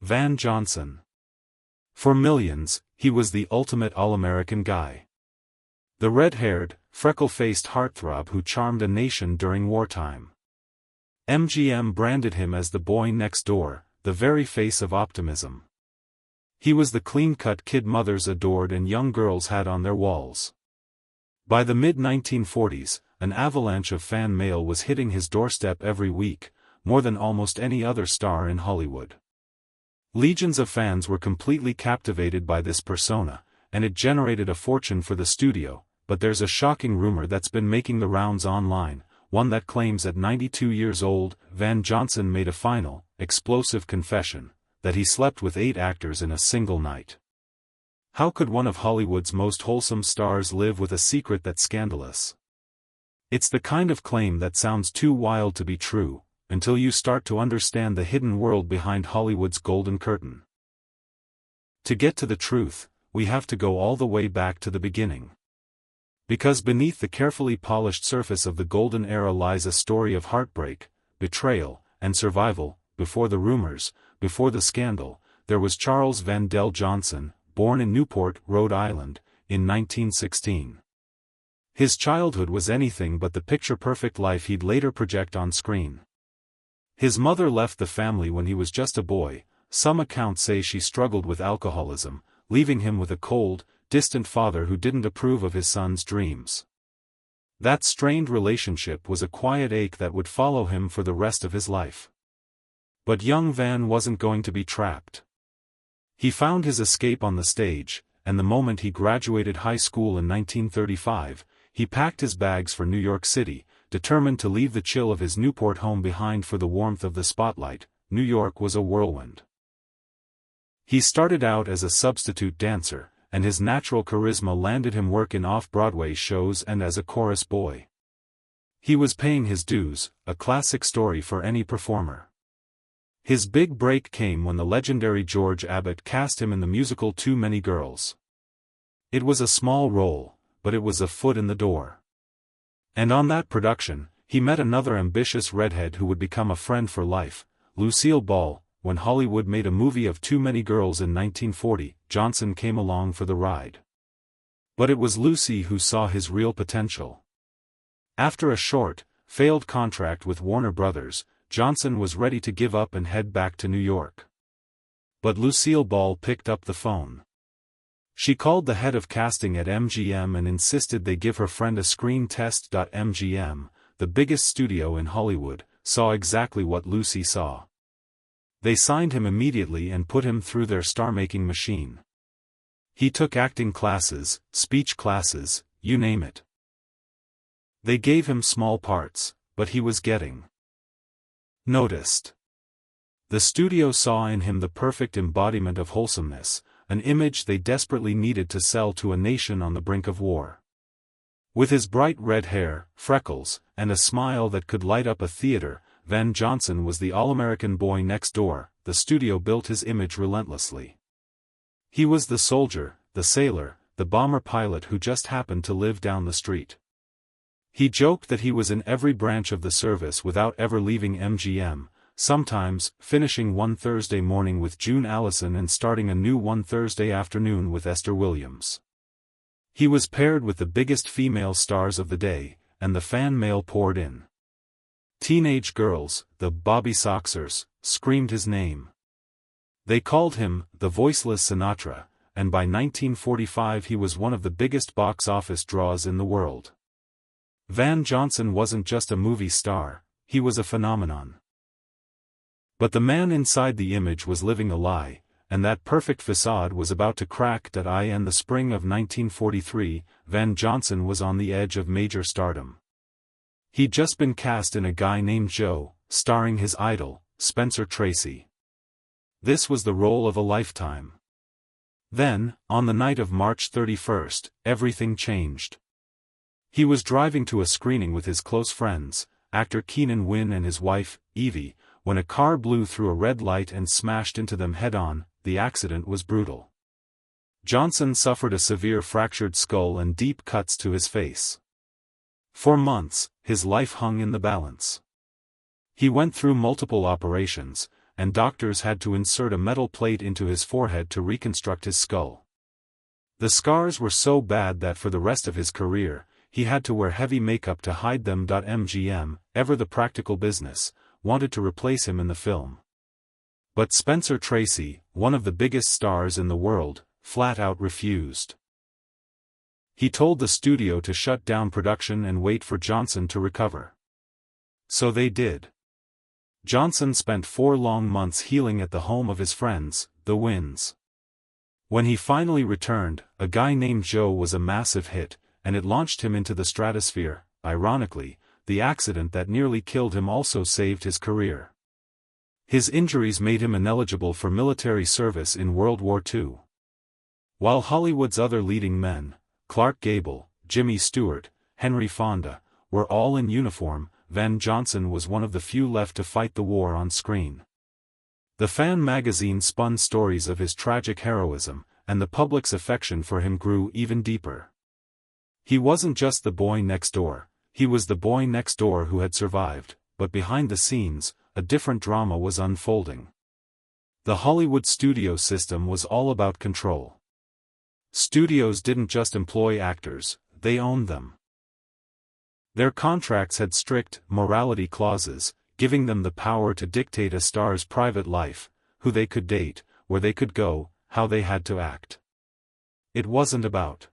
Van Johnson. For millions, he was the ultimate all-American guy. The red-haired, freckle-faced heartthrob who charmed a nation during wartime. MGM branded him as the boy next door, the very face of optimism. He was the clean-cut kid mothers adored and young girls had on their walls. By the mid-1940s, an avalanche of fan mail was hitting his doorstep every week, more than almost any other star in Hollywood. Legions of fans were completely captivated by this persona, and it generated a fortune for the studio, but there's a shocking rumor that's been making the rounds online, one that claims at 92 years old, Van Johnson made a final, explosive confession, that he slept with 8 actors in a single night. How could one of Hollywood's most wholesome stars live with a secret that's scandalous? It's the kind of claim that sounds too wild to be true, until you start to understand the hidden world behind Hollywood's golden curtain. To get to the truth, we have to go all the way back to the beginning. Because beneath the carefully polished surface of the golden era lies a story of heartbreak, betrayal, and survival. Before the rumors, before the scandal, there was Charles Vandell Johnson, born in Newport, Rhode Island, in 1916. His childhood was anything but the picture-perfect life he'd later project on screen. His mother left the family when he was just a boy. Some accounts say she struggled with alcoholism, leaving him with a cold, distant father who didn't approve of his son's dreams. That strained relationship was a quiet ache that would follow him for the rest of his life. But young Van wasn't going to be trapped. He found his escape on the stage, and the moment he graduated high school in 1935, he packed his bags for New York City, determined to leave the chill of his Newport home behind for the warmth of the spotlight. New York was a whirlwind. He started out as a substitute dancer, and his natural charisma landed him work in off-Broadway shows and as a chorus boy. He was paying his dues, a classic story for any performer. His big break came when the legendary George Abbott cast him in the musical Too Many Girls. It was a small role, but it was a foot in the door. And on that production, he met another ambitious redhead who would become a friend for life, Lucille Ball. When Hollywood made a movie of Too Many Girls in 1940, Johnson came along for the ride. But it was Lucy who saw his real potential. After a short, failed contract with Warner Brothers, Johnson was ready to give up and head back to New York. But Lucille Ball picked up the phone. She called the head of casting at MGM and insisted they give her friend a screen test. MGM, the biggest studio in Hollywood, saw exactly what Lucy saw. They signed him immediately and put him through their star-making machine. He took acting classes, speech classes, you name it. They gave him small parts, but he was getting noticed. The studio saw in him the perfect embodiment of wholesomeness, an image they desperately needed to sell to a nation on the brink of war. With his bright red hair, freckles, and a smile that could light up a theater, Van Johnson was the all-American boy next door. The studio built his image relentlessly. He was the soldier, the sailor, the bomber pilot who just happened to live down the street. He joked that he was in every branch of the service without ever leaving MGM, sometimes finishing one Thursday morning with June Allison and starting a new one Thursday afternoon with Esther Williams. He was paired with the biggest female stars of the day, and the fan mail poured in. Teenage girls, the Bobby Soxers, screamed his name. They called him the voiceless Sinatra, and by 1945 he was one of the biggest box office draws in the world. Van Johnson wasn't just a movie star, he was a phenomenon. But the man inside the image was living a lie, and that perfect facade was about to crack. In the spring of 1943, Van Johnson was on the edge of major stardom. He'd just been cast in A Guy Named Joe, starring his idol, Spencer Tracy. This was the role of a lifetime. Then, on the night of March 31st, everything changed. He was driving to a screening with his close friends, actor Keenan Wynn and his wife, Evie, when a car blew through a red light and smashed into them head-on. The accident was brutal. Johnson suffered a severe fractured skull and deep cuts to his face. For months, his life hung in the balance. He went through multiple operations, and doctors had to insert a metal plate into his forehead to reconstruct his skull. The scars were so bad that for the rest of his career, he had to wear heavy makeup to hide them. MGM, ever the practical business, wanted to replace him in the film. But Spencer Tracy, one of the biggest stars in the world, flat out refused. He told the studio to shut down production and wait for Johnson to recover. So they did. Johnson spent 4 long months healing at the home of his friends, the Winns. When he finally returned, A Guy Named Joe was a massive hit, and it launched him into the stratosphere. Ironically, the accident that nearly killed him also saved his career. His injuries made him ineligible for military service in World War II. While Hollywood's other leading men, Clark Gable, Jimmy Stewart, Henry Fonda, were all in uniform, Van Johnson was one of the few left to fight the war on screen. The Fan magazine spun stories of his tragic heroism, and the public's affection for him grew even deeper. He wasn't just the boy next door, he was the boy next door who had survived, but behind the scenes, a different drama was unfolding. The Hollywood studio system was all about control. Studios didn't just employ actors, they owned them. Their contracts had strict morality clauses, giving them the power to dictate a star's private life, who they could date, where they could go, how they had to act. It wasn't about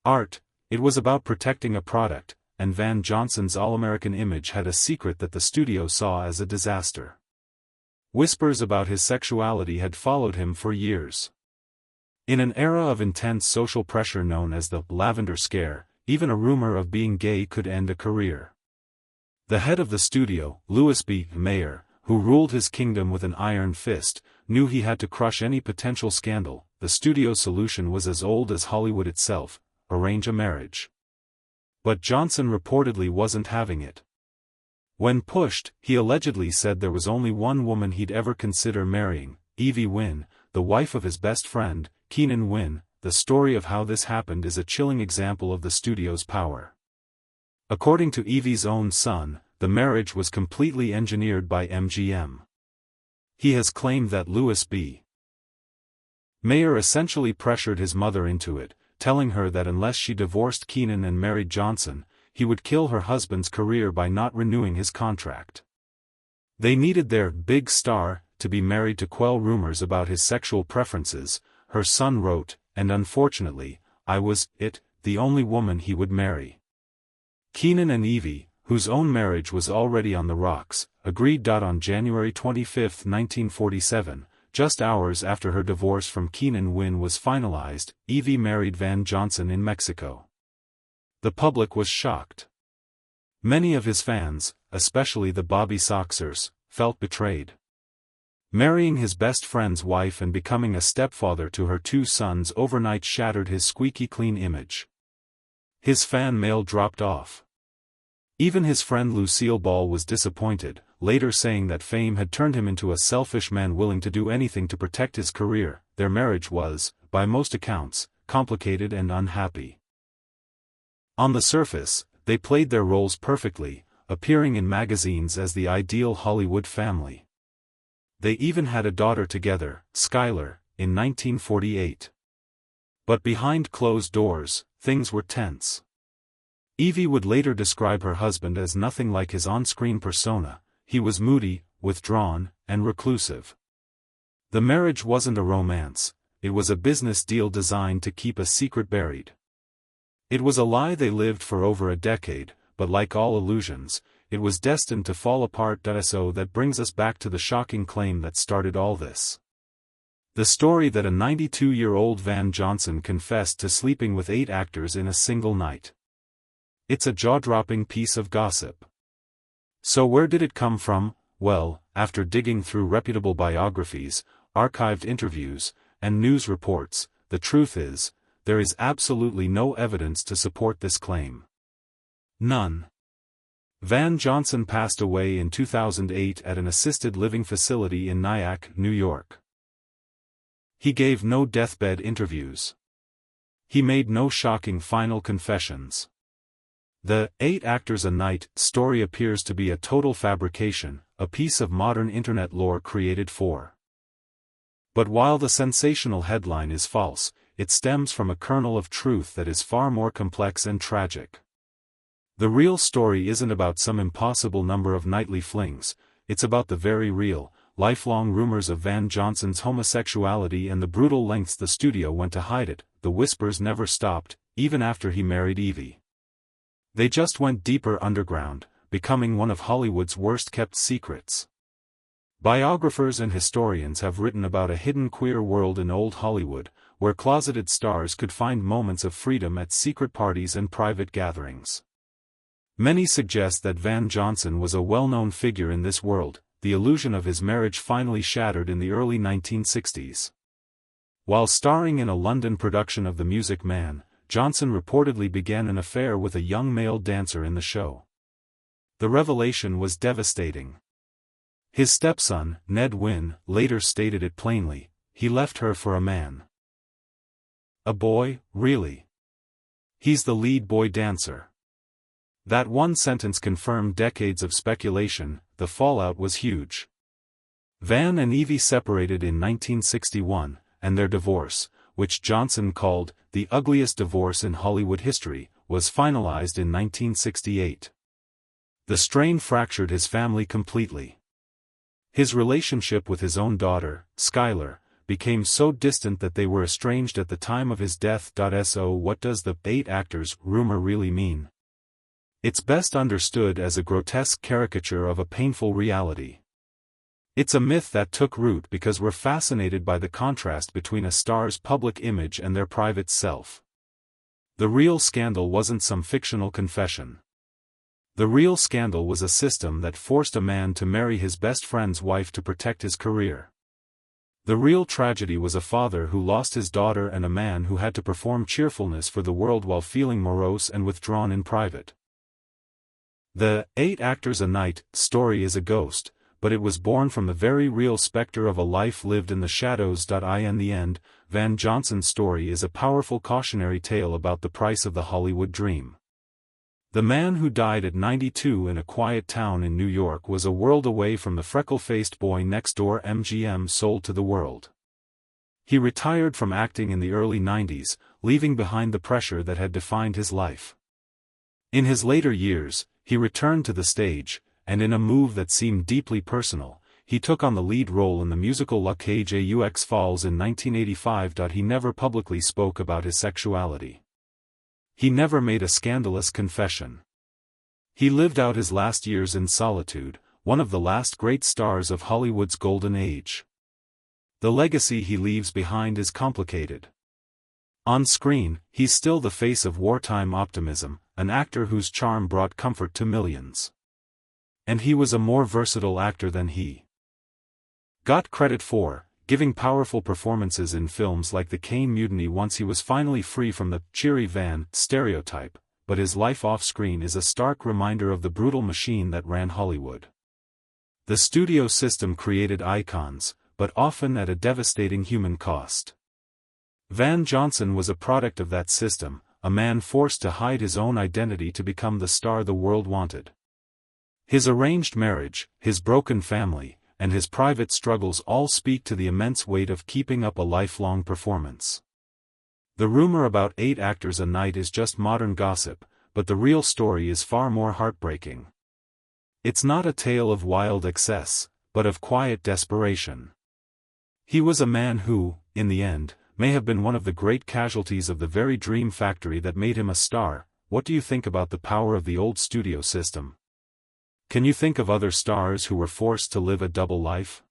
art, it was about protecting a product, and Van Johnson's all-American image had a secret that the studio saw as a disaster. Whispers about his sexuality had followed him for years. In an era of intense social pressure known as the Lavender Scare, even a rumor of being gay could end a career. The head of the studio, Louis B. Mayer, who ruled his kingdom with an iron fist, knew he had to crush any potential scandal. The studio's solution was as old as Hollywood itself: arrange a marriage. But Johnson reportedly wasn't having it. When pushed, he allegedly said there was only one woman he'd ever consider marrying, Evie Wynn, the wife of his best friend, Keenan Wynn. The story of how this happened is a chilling example of the studio's power. According to Evie's own son, the marriage was completely engineered by MGM. He has claimed that Louis B. Mayer essentially pressured his mother into it, telling her that unless she divorced Keenan and married Johnson, he would kill her husband's career by not renewing his contract. They needed their big star to be married to quell rumors about his sexual preferences, her son wrote, and unfortunately, I was, the only woman he would marry. Keenan and Evie, whose own marriage was already on the rocks, agreed. On January 25, 1947, just hours after her divorce from Keenan Wynn was finalized, Evie married Van Johnson in Mexico. The public was shocked. Many of his fans, especially the Bobby Soxers, felt betrayed. Marrying his best friend's wife and becoming a stepfather to her 2 sons overnight shattered his squeaky clean image. His fan mail dropped off. Even his friend Lucille Ball was disappointed, later saying that fame had turned him into a selfish man willing to do anything to protect his career. Their marriage was, by most accounts, complicated and unhappy. On the surface, they played their roles perfectly, appearing in magazines as the ideal Hollywood family. They even had a daughter together, Skylar, in 1948. But behind closed doors, things were tense. Evie would later describe her husband as nothing like his on-screen persona. He was moody, withdrawn, and reclusive. The marriage wasn't a romance, it was a business deal designed to keep a secret buried. It was a lie they lived for over a decade, but like all illusions, it was destined to fall apart. So that brings us back to the shocking claim that started all this. The story that a 92-year-old Van Johnson confessed to sleeping with 8 actors in a single night. It's a jaw-dropping piece of gossip. So where did it come from? Well, after digging through reputable biographies, archived interviews, and news reports, the truth is, there is absolutely no evidence to support this claim. None. Van Johnson passed away in 2008 at an assisted living facility in Nyack, New York. He gave no deathbed interviews. He made no shocking final confessions. The 8 Actors a Night story appears to be a total fabrication, a piece of modern internet lore created for. But while the sensational headline is false, it stems from a kernel of truth that is far more complex and tragic. The real story isn't about some impossible number of nightly flings, it's about the very real, lifelong rumors of Van Johnson's homosexuality and the brutal lengths the studio went to hide it. The whispers never stopped, even after he married Evie. They just went deeper underground, becoming one of Hollywood's worst-kept secrets. Biographers and historians have written about a hidden queer world in old Hollywood, where closeted stars could find moments of freedom at secret parties and private gatherings. Many suggest that Van Johnson was a well-known figure in this world, the illusion of his marriage finally shattered in the early 1960s. While starring in a London production of The Music Man, Johnson reportedly began an affair with a young male dancer in the show. The revelation was devastating. His stepson, Ned Wynn, later stated it plainly: he left her for a man. A boy, really? He's the lead boy dancer. That one sentence confirmed decades of speculation. The fallout was huge. Van and Evie separated in 1961, and their divorce, which Johnson called the ugliest divorce in Hollywood history, was finalized in 1968. The strain fractured his family completely. His relationship with his own daughter, Skylar, became so distant that they were estranged at the time of his death. So what does the 8 actors rumor really mean? It's best understood as a grotesque caricature of a painful reality. It's a myth that took root because we're fascinated by the contrast between a star's public image and their private self. The real scandal wasn't some fictional confession. The real scandal was a system that forced a man to marry his best friend's wife to protect his career. The real tragedy was a father who lost his daughter and a man who had to perform cheerfulness for the world while feeling morose and withdrawn in private. The 8 Actors a Night story is a ghost, but it was born from the very real specter of a life lived in the shadows. In the end, Van Johnson's story is a powerful cautionary tale about the price of the Hollywood dream. The man who died at 92 in a quiet town in New York was a world away from the freckle-faced boy next door MGM sold to the world. He retired from acting in the early 90s, leaving behind the pressure that had defined his life. In his later years, he returned to the stage, and in a move that seemed deeply personal, he took on the lead role in the musical La Cage aux Folles in 1985. He never publicly spoke about his sexuality. He never made a scandalous confession. He lived out his last years in solitude, one of the last great stars of Hollywood's golden age. The legacy he leaves behind is complicated. On screen, he's still the face of wartime optimism, an actor whose charm brought comfort to millions. And he was a more versatile actor than he got credit for, giving powerful performances in films like The Caine Mutiny once he was finally free from the cheery Van stereotype, but his life off-screen is a stark reminder of the brutal machine that ran Hollywood. The studio system created icons, but often at a devastating human cost. Van Johnson was a product of that system, a man forced to hide his own identity to become the star the world wanted. His arranged marriage, his broken family, and his private struggles all speak to the immense weight of keeping up a lifelong performance. The rumor about 8 Actors a Night is just modern gossip, but the real story is far more heartbreaking. It's not a tale of wild excess, but of quiet desperation. He was a man who, in the end, may have been one of the great casualties of the very dream factory that made him a star. What do you think about the power of the old studio system? Can you think of other stars who were forced to live a double life?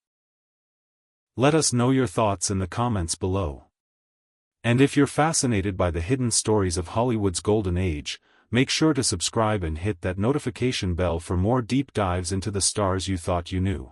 Let us know your thoughts in the comments below. And if you're fascinated by the hidden stories of Hollywood's golden age, make sure to subscribe and hit that notification bell for more deep dives into the stars you thought you knew.